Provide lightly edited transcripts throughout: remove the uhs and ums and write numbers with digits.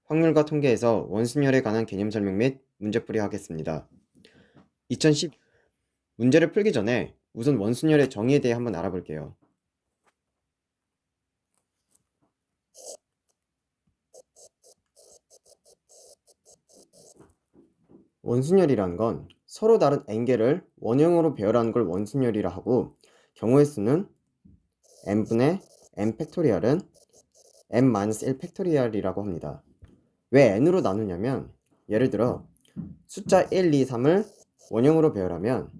확률과 통계에서 원순열에 관한 개념 설명 및 문제풀이 하겠습니다. 2010 문제를 풀기 전에 우선 원순열의 정의에 대해 한번 알아볼게요. 원순열이란 건 서로 다른 n개를 원형으로 배열하는 걸 원순열이라 하고, 경우의 수는 n분의 n 팩토리얼은 n-1 팩토리얼이라고 합니다. 왜 n으로 나누냐면, 예를 들어 숫자 1, 2, 3을 원형으로 배열하면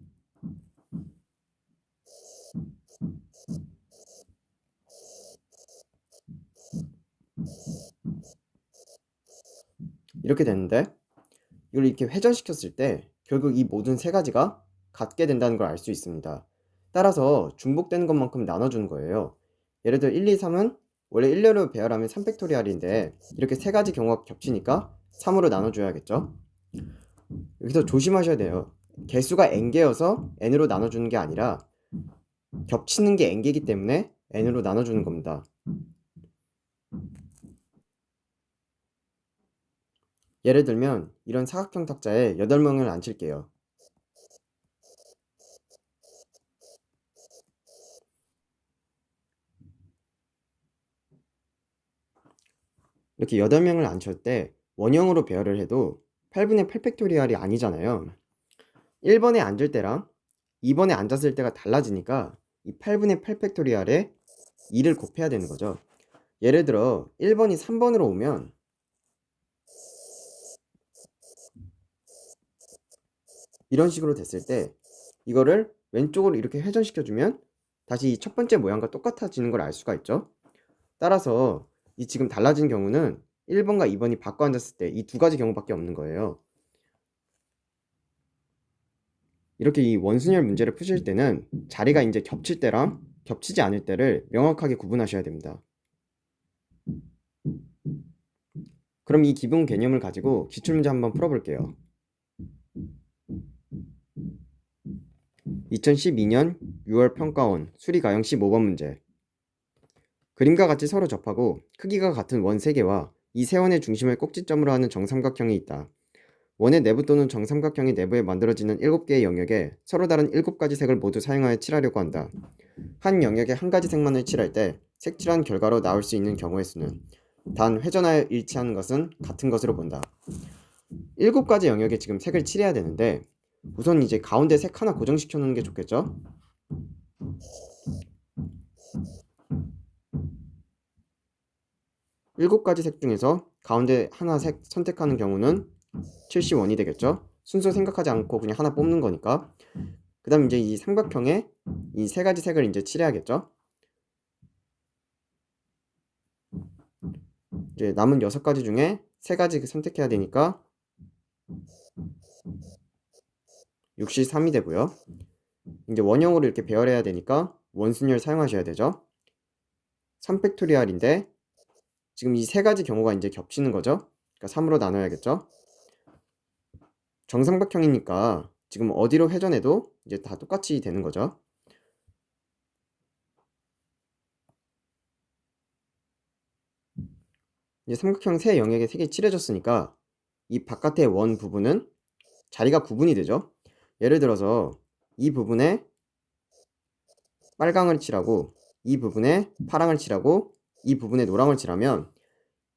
이렇게 되는데, 이걸 이렇게 회전시켰을 때 결국 이 모든 세 가지가 같게 된다는 걸 알 수 있습니다. 따라서 중복되는 것만큼 나눠주는 거예요. 예를 들어 1, 2, 3은 원래 1로 배열하면 3팩토리얼인데 이렇게 세 가지 경우가 겹치니까 3으로 나눠줘야겠죠. 여기서 조심하셔야 돼요. 개수가 n개여서 n으로 나눠주는 게 아니라 겹치는 게 n개이기 때문에 n으로 나눠주는 겁니다. 예를 들면 이런 사각형 탁자에 8명을 앉힐게요. 이렇게 8명을 앉힐 때 원형으로 배열을 해도 8분의 8팩토리얼이 아니잖아요. 1번에 앉을 때랑 2번에 앉았을 때가 달라지니까 이 8분의 8팩토리얼에 2를 곱해야 되는 거죠. 예를 들어 1번이 3번으로 오면 이런 식으로 됐을 때 이거를 왼쪽으로 이렇게 회전시켜주면 다시 첫 번째 모양과 똑같아지는 걸 알 수가 있죠. 따라서 이 지금 달라진 경우는 1번과 2번이 바꿔 앉았을 때 이 두 가지 경우밖에 없는 거예요. 이렇게 이 원순열 문제를 푸실 때는 자리가 이제 겹칠 때랑 겹치지 않을 때를 명확하게 구분하셔야 됩니다. 그럼 이 기본 개념을 가지고 기출문제 한번 풀어볼게요. 2012년 6월 평가원 수리가형 15번 문제. 그림과 같이 서로 접하고 크기가 같은 원 3개와 이 세 원의 중심을 꼭지점으로 하는 정삼각형이 있다. 원의 내부 또는 정삼각형의 내부에 만들어지는 7개의 영역에 서로 다른 7가지 색을 모두 사용하여 칠하려고 한다. 한 영역에 한 가지 색만을 칠할 때 색칠한 결과로 나올 수 있는 경우의 수는 단 회전하여 일치하는 것은 같은 것으로 본다. 7가지 영역에 지금 색을 칠해야 되는데 우선 이제 가운데 색 하나 고정시켜 놓는 게 좋겠죠? 일곱 가지 색 중에서 가운데 하나 색 선택하는 경우는 70원이 되겠죠? 순서 생각하지 않고 그냥 하나 뽑는 거니까. 그 다음 이제 이 삼각형에 이 세 가지 색을 이제 칠해야겠죠? 이제 남은 6가지 중에 3가지 선택해야 되니까 63이 되고요. 이제 원형으로 이렇게 배열해야 되니까 원순열 사용하셔야 되죠. 3팩토리얼인데 지금 이 3가지 경우가 이제 겹치는 거죠. 그러니까 3으로 나눠야겠죠. 정삼각형이니까 지금 어디로 회전해도 이제 다 똑같이 되는 거죠. 이제 삼각형 세 영역에 색이 칠해졌으니까 이 바깥의 원 부분은 자리가 구분이 되죠. 예를 들어서 이 부분에 빨강을 칠하고 이 부분에 파랑을 칠하고 이 부분에 노랑을 칠하면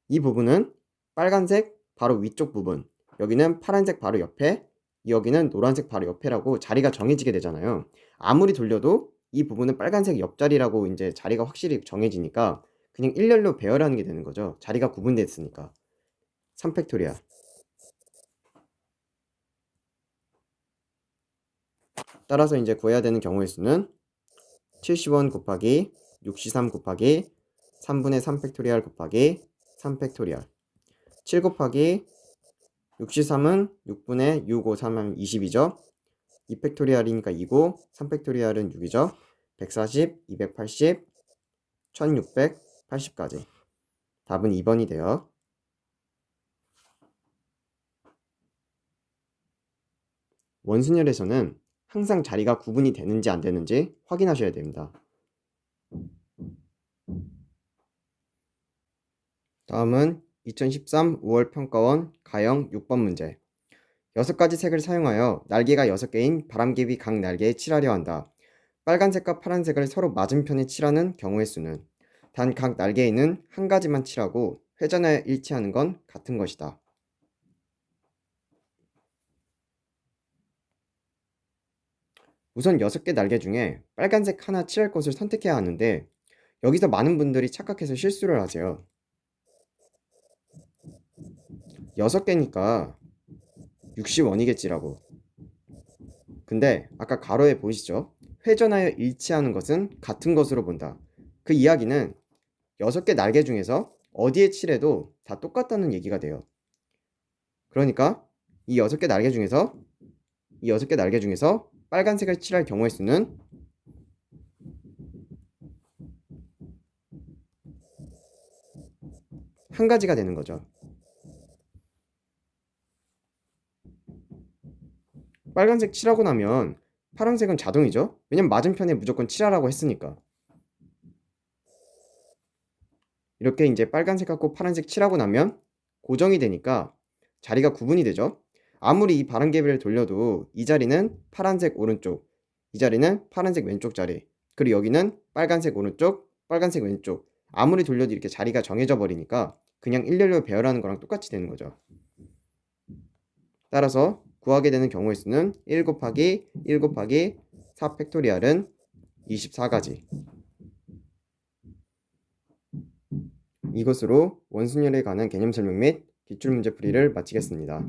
이 부분은 빨간색 바로 위쪽 부분, 여기는 파란색 바로 옆에, 여기는 노란색 바로 옆에라고 자리가 정해지게 되잖아요. 아무리 돌려도 이 부분은 빨간색 옆자리라고 이제 자리가 확실히 정해지니까 그냥 일렬로 배열하는 게 되는 거죠. 자리가 구분됐으니까. 3팩토리얼. 따라서 이제 구해야 되는 경우의 수는 70원 곱하기 63 곱하기 3분의 3팩토리얼 곱하기 3팩토리얼. 7 곱하기 63은 6분의 6, 5, 3하면 20이죠. 2팩토리얼이니까 2고 3팩토리얼은 6이죠. 140, 280, 1680까지. 답은 2번이 돼요. 원순열에서는 항상 자리가 구분이 되는지 안 되는지 확인하셔야 됩니다. 다음은 2013 5월 평가원 가형 6번 문제. 6가지 색을 사용하여 날개가 6개인 바람개비 각 날개에 칠하려 한다. 빨간색과 파란색을 서로 맞은편에 칠하는 경우의 수는? 단 각 날개에는 한 가지만 칠하고 회전하여 일치하는 건 같은 것이다. 우선 6개 날개 중에 빨간색 하나 칠할 것을 선택해야 하는데 여기서 많은 분들이 착각해서 실수를 하세요. 6개니까 60원이겠지라고. 근데 아까 가로에 보이시죠? 회전하여 일치하는 것은 같은 것으로 본다. 그 이야기는 6개 날개 중에서 어디에 칠해도 다 똑같다는 얘기가 돼요. 그러니까 이 6개 날개 중에서 빨간색을 칠할 경우의 수는 한 가지가 되는 거죠. 빨간색 칠하고 나면 파란색은 자동이죠? 왜냐면 맞은편에 무조건 칠하라고 했으니까. 이렇게 이제 빨간색 갖고 파란색 칠하고 나면 고정이 되니까 자리가 구분이 되죠. 아무리 이 바람개비를 돌려도 이 자리는 파란색 오른쪽, 이 자리는 파란색 왼쪽 자리, 그리고 여기는 빨간색 오른쪽, 빨간색 왼쪽. 아무리 돌려도 이렇게 자리가 정해져 버리니까 그냥 일렬로 배열하는 거랑 똑같이 되는 거죠. 따라서 구하게 되는 경우의 수는 1 곱하기 1 곱하기 4 팩토리알은 24가지. 이것으로 원순열에 관한 개념 설명 및 기출문제 풀이를 마치겠습니다.